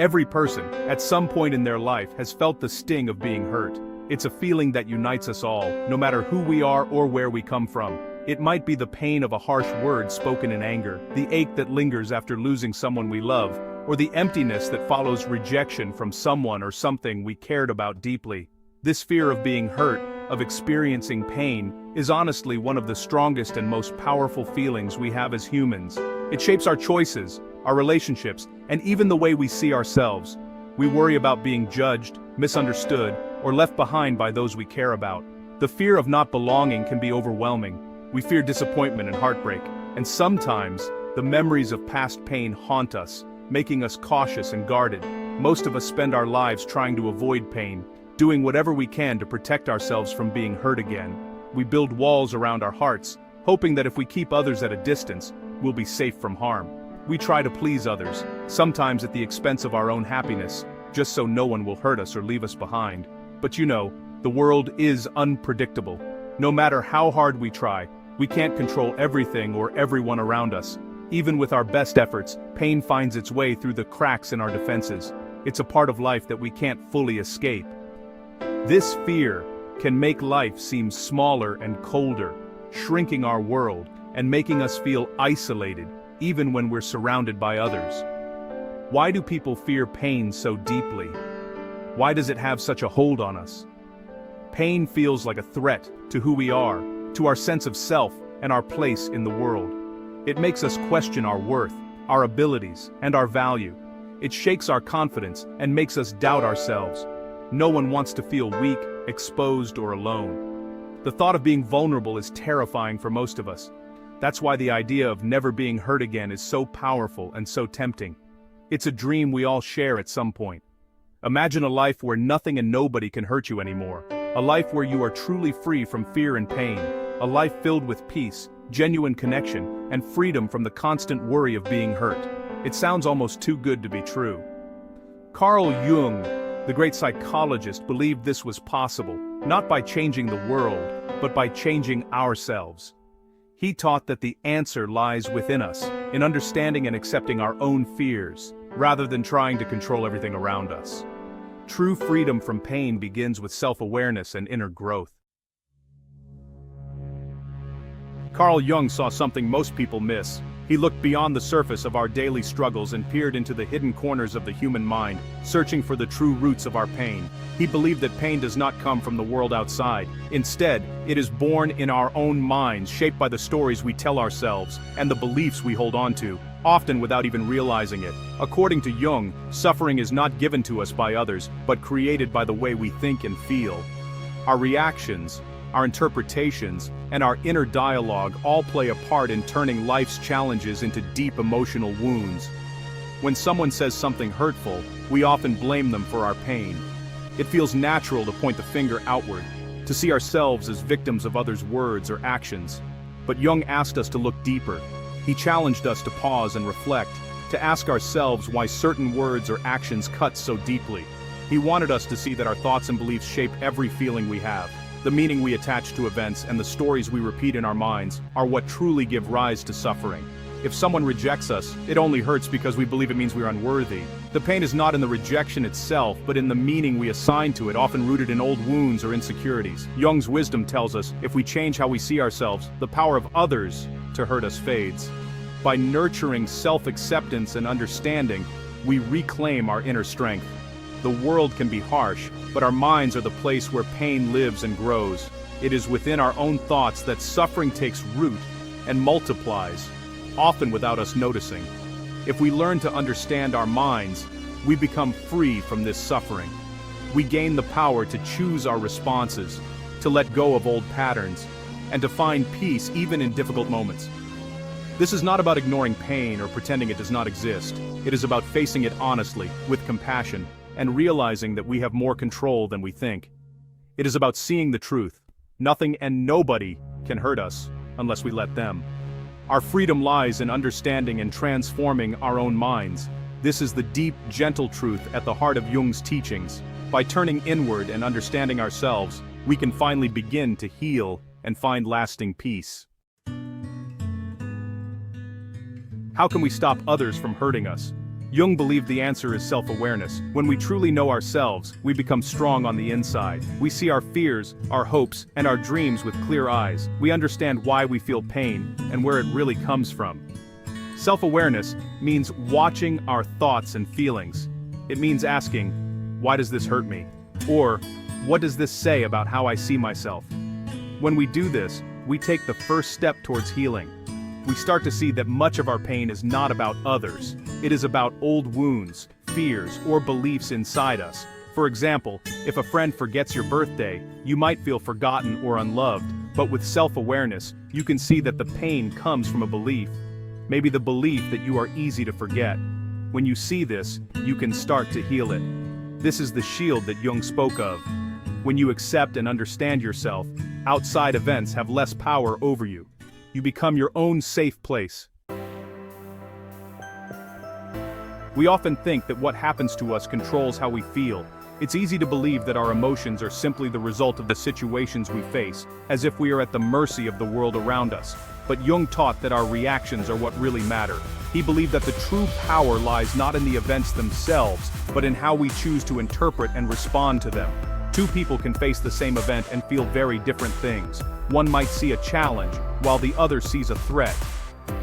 Every person, at some point in their life, has felt the sting of being hurt. It's a feeling that unites us all, no matter who we are or where we come from. It might be the pain of a harsh word spoken in anger, the ache that lingers after losing someone we love, or the emptiness that follows rejection from someone or something we cared about deeply. This fear of being hurt, of experiencing pain, is honestly one of the strongest and most powerful feelings we have as humans. It shapes our choices, our relationships, and even the way we see ourselves. We worry about being judged, misunderstood, or left behind by those we care about. The fear of not belonging can be overwhelming. We fear disappointment and heartbreak, and sometimes, the memories of past pain haunt us, making us cautious and guarded. Most of us spend our lives trying to avoid pain, doing whatever we can to protect ourselves from being hurt again. We build walls around our hearts, hoping that if we keep others at a distance, we'll be safe from harm. We try to please others, sometimes at the expense of our own happiness, just so no one will hurt us or leave us behind. But you know, the world is unpredictable. No matter how hard we try, we can't control everything or everyone around us. Even with our best efforts, pain finds its way through the cracks in our defenses. It's a part of life that we can't fully escape. This fear can make life seem smaller and colder, shrinking our world and making us feel isolated, even when we're surrounded by others. Why do people fear pain so deeply? Why does it have such a hold on us? Pain feels like a threat to who we are, to our sense of self and our place in the world. It makes us question our worth, our abilities, and our value. It shakes our confidence and makes us doubt ourselves. No one wants to feel weak, exposed, or alone. The thought of being vulnerable is terrifying for most of us. That's why the idea of never being hurt again is so powerful and so tempting. It's a dream we all share at some point. Imagine a life where nothing and nobody can hurt you anymore. A life where you are truly free from fear and pain. A life filled with peace, genuine connection, and freedom from the constant worry of being hurt. It sounds almost too good to be true. Carl Jung, the great psychologist, believed this was possible, not by changing the world, but by changing ourselves. He taught that the answer lies within us, in understanding and accepting our own fears, rather than trying to control everything around us. True freedom from pain begins with self-awareness and inner growth. Carl Jung saw something most people miss. He looked beyond the surface of our daily struggles and peered into the hidden corners of the human mind, searching for the true roots of our pain. He believed that pain does not come from the world outside. Instead, it is born in our own minds, shaped by the stories we tell ourselves and the beliefs we hold on to, often without even realizing it. According to Jung, suffering is not given to us by others, but created by the way we think and feel. Our reactions, our interpretations, and our inner dialogue all play a part in turning life's challenges into deep emotional wounds. When someone says something hurtful, we often blame them for our pain. It feels natural to point the finger outward, to see ourselves as victims of others' words or actions. But Jung asked us to look deeper. He challenged us to pause and reflect, to ask ourselves why certain words or actions cut so deeply. He wanted us to see that our thoughts and beliefs shape every feeling we have. The meaning we attach to events and the stories we repeat in our minds are what truly give rise to suffering. If someone rejects us, it only hurts because we believe it means we're unworthy. The pain is not in the rejection itself, but in the meaning we assign to it, often rooted in old wounds or insecurities. Jung's wisdom tells us, if we change how we see ourselves, the power of others to hurt us fades. By nurturing self-acceptance and understanding, we reclaim our inner strength. The world can be harsh, but our minds are the place where pain lives and grows. It is within our own thoughts that suffering takes root and multiplies, often without us noticing. If we learn to understand our minds, we become free from this suffering. We gain the power to choose our responses, to let go of old patterns, and to find peace even in difficult moments. This is not about ignoring pain or pretending it does not exist. It is about facing it honestly, with compassion, and realizing that we have more control than we think. It is about seeing the truth. Nothing and nobody can hurt us unless we let them. Our freedom lies in understanding and transforming our own minds. This is the deep, gentle truth at the heart of Jung's teachings. By turning inward and understanding ourselves, we can finally begin to heal and find lasting peace. How can we stop others from hurting us? Jung believed the answer is self-awareness. When we truly know ourselves, we become strong on the inside. We see our fears, our hopes, and our dreams with clear eyes. We understand why we feel pain, and where it really comes from. Self-awareness means watching our thoughts and feelings. It means asking, why does this hurt me? Or, what does this say about how I see myself? When we do this, we take the first step towards healing. We start to see that much of our pain is not about others. It is about old wounds, fears, or beliefs inside us. For example, if a friend forgets your birthday, you might feel forgotten or unloved, but with self-awareness, you can see that the pain comes from a belief. Maybe the belief that you are easy to forget. When you see this, you can start to heal it. This is the shield that Jung spoke of. When you accept and understand yourself, outside events have less power over you. You become your own safe place. We often think that what happens to us controls how we feel. It's easy to believe that our emotions are simply the result of the situations we face, as if we are at the mercy of the world around us. But Jung taught that our reactions are what really matter. He believed that the true power lies not in the events themselves, but in how we choose to interpret and respond to them. Two people can face the same event and feel very different things. One might see a challenge, while the other sees a threat.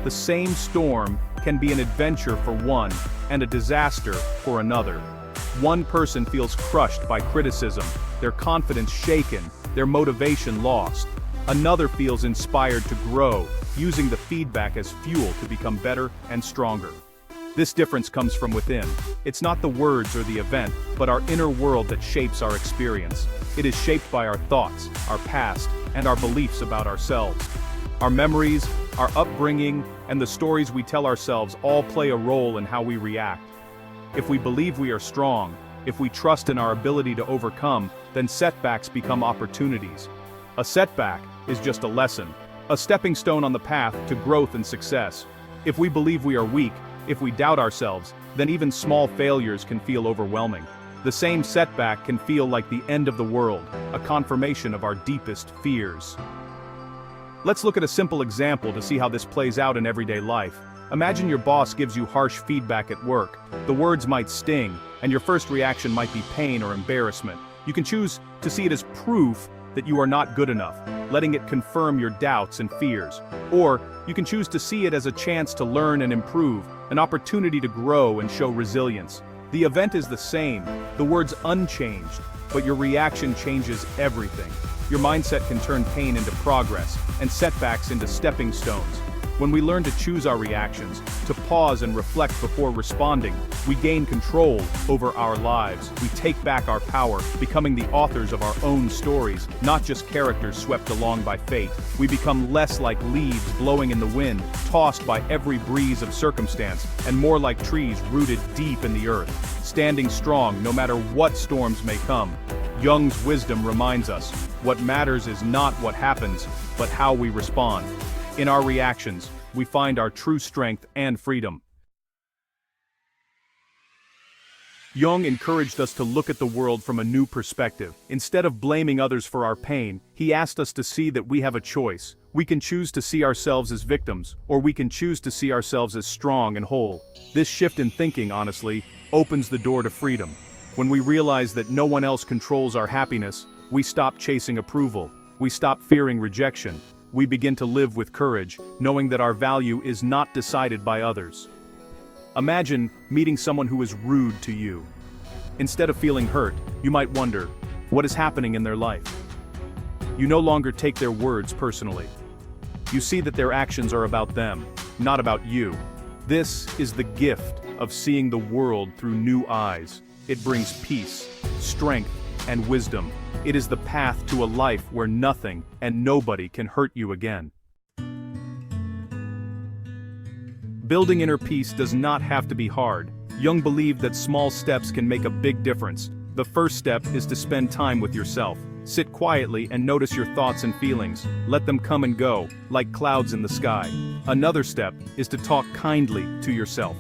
The same storm can be an adventure for one, and a disaster for another. One person feels crushed by criticism, their confidence shaken, their motivation lost. Another feels inspired to grow, using the feedback as fuel to become better and stronger. This difference comes from within. It's not the words or the event, but our inner world that shapes our experience. It is shaped by our thoughts, our past, and our beliefs about ourselves. Our memories, our upbringing, and the stories we tell ourselves all play a role in how we react. If we believe we are strong, if we trust in our ability to overcome, then setbacks become opportunities. A setback is just a lesson, a stepping stone on the path to growth and success. If we believe we are weak, if we doubt ourselves, then even small failures can feel overwhelming. The same setback can feel like the end of the world, a confirmation of our deepest fears. Let's look at a simple example to see how this plays out in everyday life. Imagine your boss gives you harsh feedback at work. The words might sting, and your first reaction might be pain or embarrassment. You can choose to see it as proof that you are not good enough, letting it confirm your doubts and fears. Or, you can choose to see it as a chance to learn and improve, an opportunity to grow and show resilience. The event is the same, the words unchanged, but your reaction changes everything. Your mindset can turn pain into progress, and setbacks into stepping stones. When we learn to choose our reactions, to pause and reflect before responding, we gain control over our lives. We take back our power, becoming the authors of our own stories, not just characters swept along by fate. We become less like leaves blowing in the wind, tossed by every breeze of circumstance, and more like trees rooted deep in the earth, standing strong no matter what storms may come. Jung's wisdom reminds us, what matters is not what happens, but how we respond. In our reactions, we find our true strength and freedom. Jung encouraged us to look at the world from a new perspective. Instead of blaming others for our pain, he asked us to see that we have a choice. We can choose to see ourselves as victims, or we can choose to see ourselves as strong and whole. This shift in thinking, honestly, opens the door to freedom. When we realize that no one else controls our happiness, we stop chasing approval. We stop fearing rejection. We begin to live with courage, knowing that our value is not decided by others. Imagine meeting someone who is rude to you. Instead of feeling hurt, you might wonder, what is happening in their life? You no longer take their words personally. You see that their actions are about them, not about you. This is the gift of seeing the world through new eyes. It brings peace, strength, and wisdom. It is the path to a life where nothing and nobody can hurt you again. Building inner peace does not have to be hard. Jung believed that small steps can make a big difference. The first step is to spend time with yourself. Sit quietly and notice your thoughts and feelings. Let them come and go, like clouds in the sky. Another step is to talk kindly to yourself.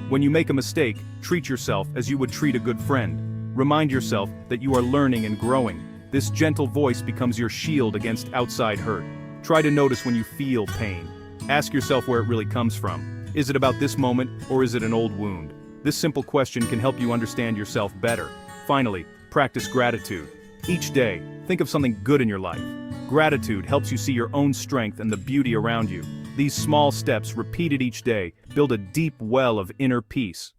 When you make a mistake, treat yourself as you would treat a good friend. Remind yourself that you are learning and growing. This gentle voice becomes your shield against outside hurt. Try to notice when you feel pain. Ask yourself where it really comes from. Is it about this moment, or is it an old wound? This simple question can help you understand yourself better. Finally, practice gratitude. Each day, think of something good in your life. Gratitude helps you see your own strength and the beauty around you. These small steps, repeated each day, build a deep well of inner peace.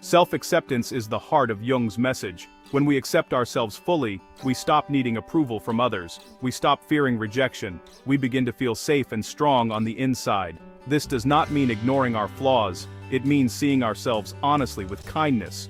Self-acceptance is the heart of Jung's message. When we accept ourselves fully, we stop needing approval from others. We stop fearing rejection. We begin to feel safe and strong on the inside. This does not mean ignoring our flaws. It means seeing ourselves honestly with kindness.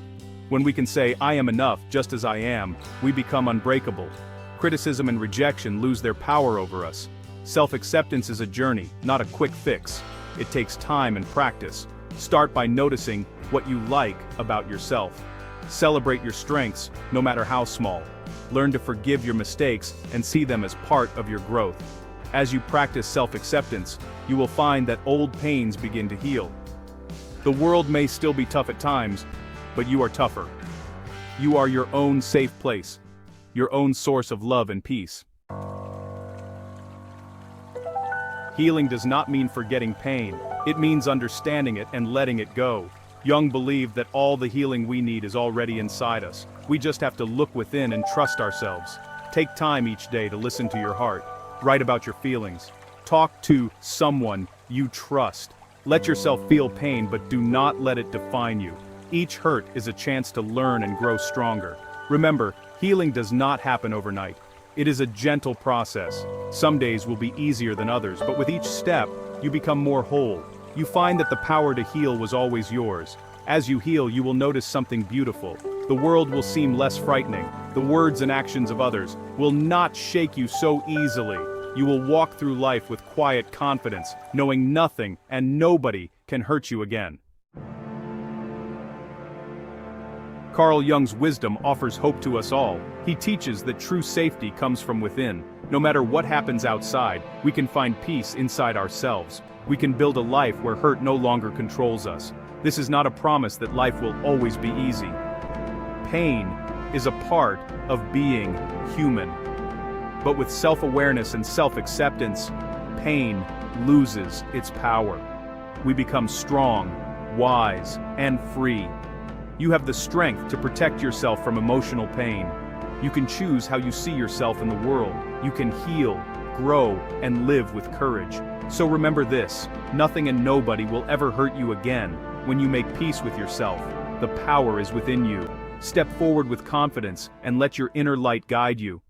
When we can say, "I am enough just as I am," we become unbreakable. Criticism and rejection lose their power over us. Self-acceptance is a journey, not a quick fix. It takes time and practice. Start by noticing what you like about yourself. Celebrate your strengths, no matter how small. Learn to forgive your mistakes and see them as part of your growth. As you practice self-acceptance, you will find that old pains begin to heal. The world may still be tough at times, but you are tougher. You are your own safe place, your own source of love and peace. Healing does not mean forgetting pain. It means understanding it and letting it go. Jung believed that all the healing we need is already inside us. We just have to look within and trust ourselves. Take time each day to listen to your heart. Write about your feelings. Talk to someone you trust. Let yourself feel pain, but do not let it define you. Each hurt is a chance to learn and grow stronger. Remember, healing does not happen overnight. It is a gentle process. Some days will be easier than others, but with each step, you become more whole. You find that the power to heal was always yours. As you heal, you will notice something beautiful. The world will seem less frightening. The words and actions of others will not shake you so easily. You will walk through life with quiet confidence, knowing nothing and nobody can hurt you again. Carl Jung's wisdom offers hope to us all. He teaches that true safety comes from within. No matter what happens outside, we can find peace inside ourselves. We can build a life where hurt no longer controls us. This is not a promise that life will always be easy. Pain is a part of being human. But with self-awareness and self-acceptance, pain loses its power. We become strong, wise, and free. You have the strength to protect yourself from emotional pain. You can choose how you see yourself in the world. You can heal, grow, and live with courage. So remember this: nothing and nobody will ever hurt you again. When you make peace with yourself, the power is within you. Step forward with confidence and let your inner light guide you.